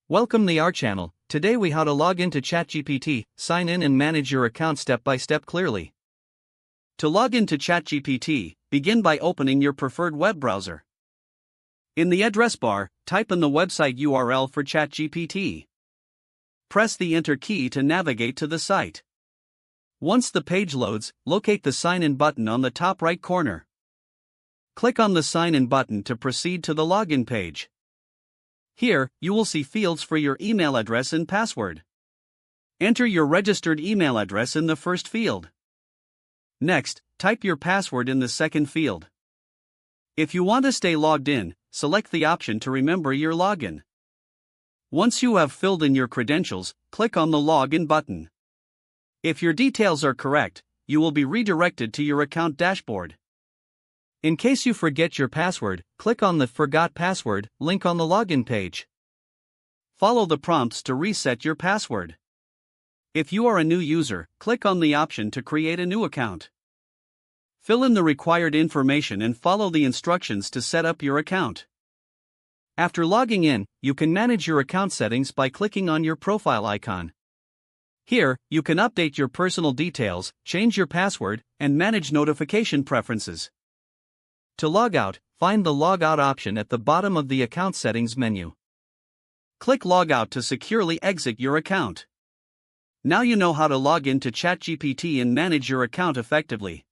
Welcome to our channel. Today we how to log into ChatGPT, sign in and manage your account step by step clearly. To log into ChatGPT, begin by opening your preferred web browser. In the address bar, type in the website URL for ChatGPT. Press the Enter key to navigate to the site. Once the page loads, locate the Sign In button on the top right corner. Click on the Sign In button to proceed to the login page. Here, you will see fields for your email address and password. Enter your registered email address in the first field. Next, type your password in the second field. If you want to stay logged in, select the option to remember your login. Once you have filled in your credentials, click on the Login button. If your details are correct, you will be redirected to your account dashboard. In case you forget your password, click on the Forgot Password link on the login page. Follow the prompts to reset your password. If you are a new user, click on the option to create a new account. Fill in the required information and follow the instructions to set up your account. After logging in, you can manage your account settings by clicking on your profile icon. Here, you can update your personal details, change your password, and manage notification preferences. To log out, find the Log Out option at the bottom of the Account Settings menu. Click Log Out to securely exit your account. Now you know how to log into ChatGPT and manage your account effectively.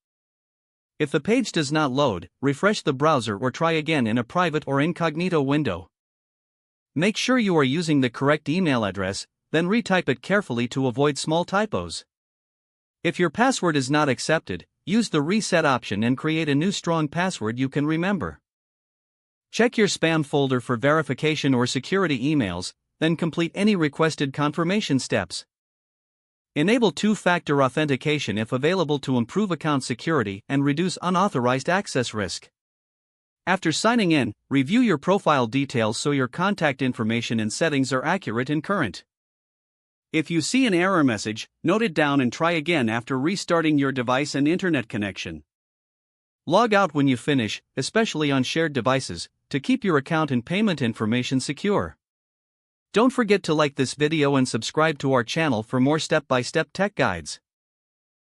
If the page does not load, refresh the browser or try again in a private or incognito window. Make sure you are using the correct email address, then retype it carefully to avoid small typos. If your password is not accepted, use the Reset option and create a new strong password you can remember. Check your spam folder for verification or security emails, then complete any requested confirmation steps. Enable two-factor authentication if available to improve account security and reduce unauthorized access risk. After signing in, review your profile details so your contact information and settings are accurate and current. If you see an error message, note it down and try again after restarting your device and internet connection. Log out when you finish, especially on shared devices, to keep your account and payment information secure. Don't forget to like this video and subscribe to our channel for more step-by-step tech guides.